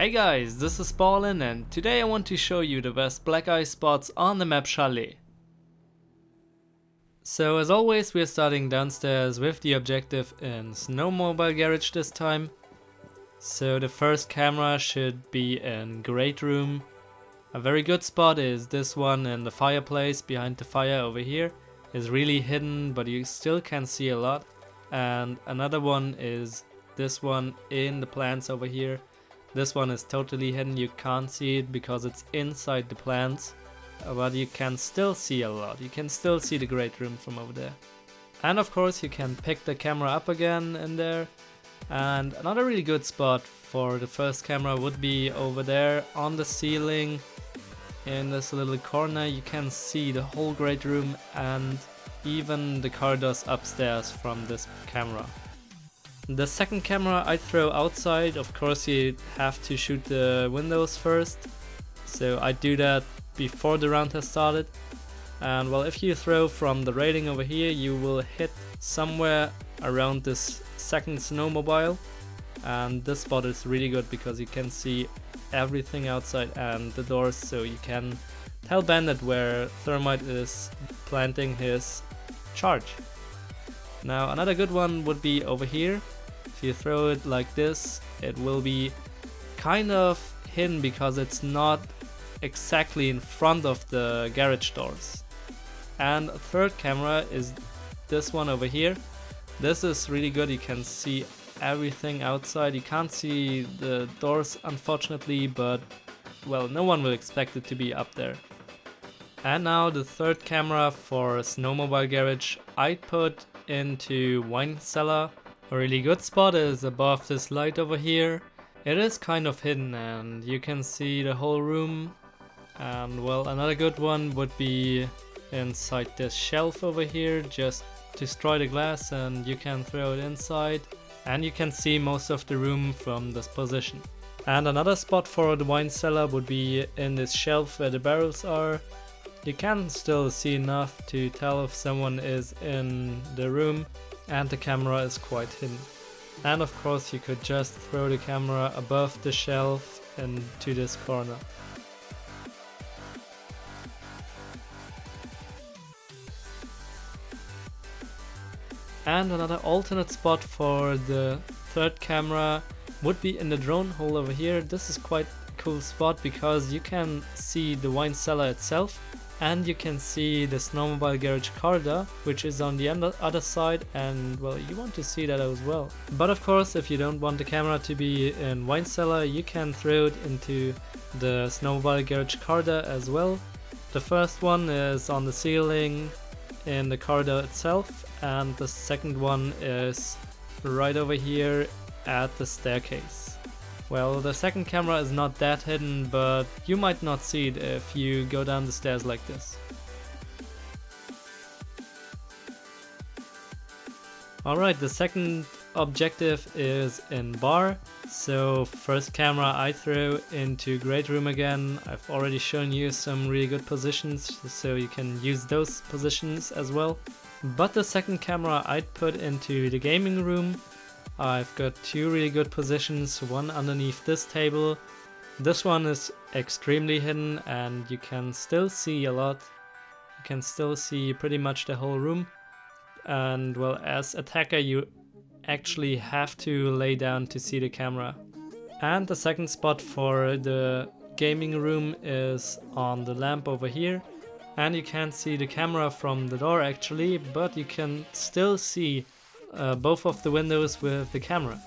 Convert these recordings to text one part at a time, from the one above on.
Hey guys, this is Ballin and today I want to show you the best black eye spots on the map Chalet. So as always we are starting downstairs with the objective in Snowmobile garage this time. So the first camera should be in Great Room. A very good spot is this one in the fireplace behind the fire over here. It's really hidden but you still can see a lot. And another one is this one in the plants over here. This one is totally hidden, you can't see it because it's inside the plants, but you can still see a lot. You can still see the Great Room from over there. And of course you can pick the camera up again in there. And another really good spot for the first camera would be over there on the ceiling in this little corner. You can see the whole Great Room and even the corridors upstairs from this camera. The second camera I throw outside. Of course you have to shoot the windows first, so I do that before the round has started. And well, if you throw from the railing over here you will hit somewhere around this second snowmobile, and this spot is really good because you can see everything outside and the doors, so you can tell Bandit where Thermite is planting his charge. Now another good one would be over here. If you throw it like this, it will be kind of hidden because it's not exactly in front of the garage doors. And a third camera is this one over here. This is really good, you can see everything outside. You can't see the doors unfortunately, but well, no one will expect it to be up there. And now the third camera for Snowmobile garage I put into wine cellar. A really good spot is above this light over here. It is kind of hidden and you can see the whole room. And well, another good one would be inside this shelf over here. Just destroy the glass and you can throw it inside and you can see most of the room from this position. And another spot for the wine cellar would be in this shelf where the barrels are. You can still see enough to tell if someone is in the room, and the camera is quite hidden. And of course you could just throw the camera above the shelf into this corner. And another alternate spot for the third camera would be in the drone hole over here. This is quite a cool spot because you can see the wine cellar itself and you can see the Snowmobile garage corridor, which is on the other side, and well, you want to see that as well. But of course, if you don't want the camera to be in wine cellar, you can throw it into the Snowmobile garage corridor as well. The first one is on the ceiling in the corridor itself, and the second one is right over here at the staircase. Well, the second camera is not that hidden, but you might not see it if you go down the stairs like this. Alright, the second objective is in bar. So first camera I throw into Great Room again. I've already shown you some really good positions, so you can use those positions as well. But the second camera I'd put into the gaming room. I've got two really good positions, one underneath this table. This one is extremely hidden and you can still see a lot. You can still see pretty much the whole room. And well, as attacker you actually have to lay down to see the camera. And the second spot for the gaming room is on the lamp over here. And you can't see the camera from the door actually, but you can still see both of the windows with the camera.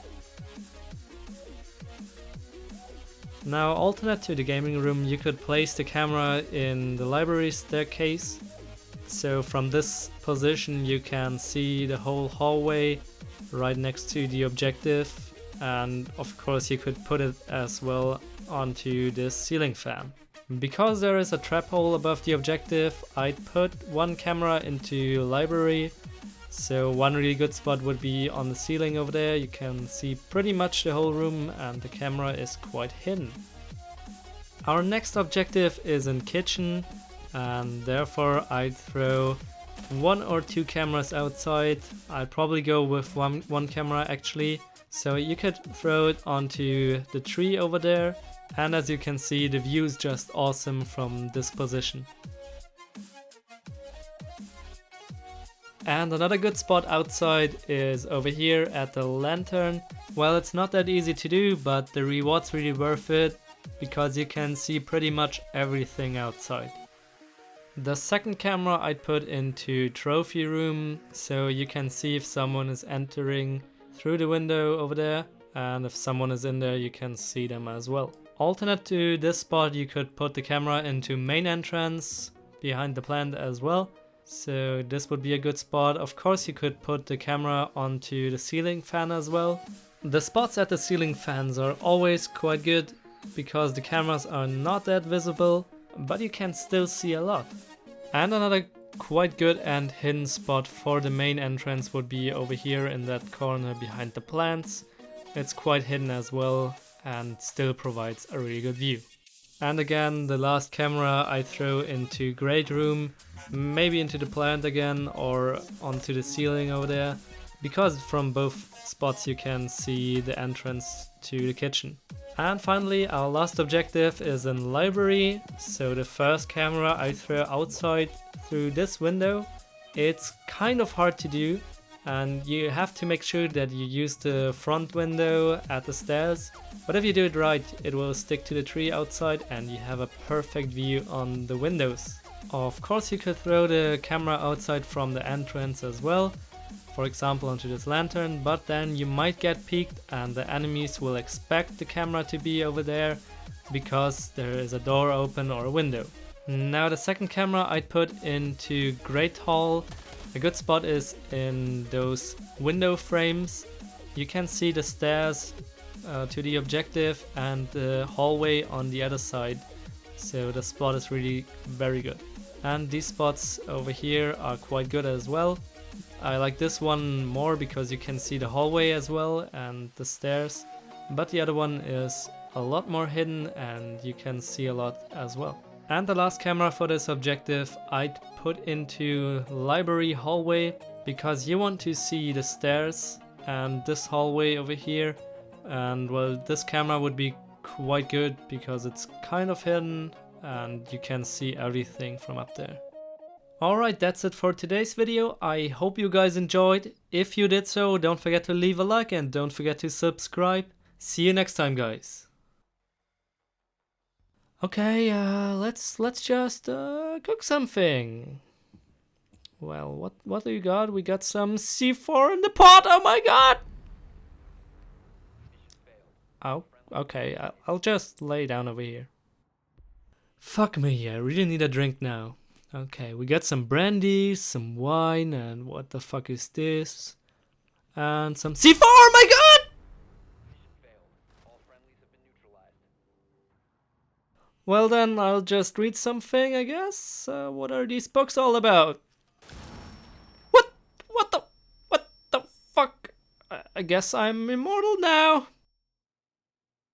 Now, alternate to the gaming room, you could place the camera in the library staircase. So from this position you can see the whole hallway right next to the objective, and of course you could put it as well onto this ceiling fan. Because there is a trap hole above the objective, I'd put one camera into library. So one really good spot would be on the ceiling over there. You can see pretty much the whole room and the camera is quite hidden. Our next objective is in kitchen, and therefore I'd throw one or two cameras outside. I'd probably go with one camera actually, So you could throw it onto the tree over there, and as you can see, the view is just awesome from this position. And another good spot outside is over here at the lantern. Well, it's not that easy to do, but the reward's really worth it because you can see pretty much everything outside. The second camera I put into trophy room, so you can see if someone is entering through the window over there, and if someone is in there you can see them as well. Alternate to this spot, you could put the camera into main entrance behind the plant as well. So this would be a good spot. Of course you could put the camera onto the ceiling fan as well. The spots at the ceiling fans are always quite good because the cameras are not that visible, but you can still see a lot. And another quite good and hidden spot for the main entrance would be over here in that corner behind the plants. It's quite hidden as well and still provides a really good view. And again, the last camera I throw into great room, maybe into the plant again or onto the ceiling over there, because from both spots you can see the entrance to the kitchen. And finally, our last objective is in library. So the first camera I throw outside through this window. It's kind of hard to do, and you have to make sure that you use the front window at the stairs. But if you do it right, it will stick to the tree outside and you have a perfect view on the windows. Of course you could throw the camera outside from the entrance as well, for example onto this lantern, but then you might get peeked and the enemies will expect the camera to be over there because there is a door open or a window. Now the second camera I'd put into Great Hall. A good spot is in those window frames. You can see the stairs to the objective and the hallway on the other side. So the spot is really very good. And these spots over here are quite good as well. I like this one more because you can see the hallway as well and the stairs. But the other one is a lot more hidden and you can see a lot as well. And the last camera for this objective I'd put into library hallway because you want to see the stairs and this hallway over here. And well, this camera would be quite good because it's kind of hidden and you can see everything from up there. Alright, that's it for today's video. I hope you guys enjoyed. If you did so, don't forget to leave a like and don't forget to subscribe. See you next time, guys. Okay, let's just cook something. Well, what do you got? We got some C4 in the pot. Oh my god! Oh, okay. I'll just lay down over here. Fuck me, I really need a drink now. Okay, we got some brandy, some wine, and what the fuck is this? And some C4. Oh my god! Well then, I'll just read something, I guess. What are these books all about? What the fuck? I guess I'm immortal now.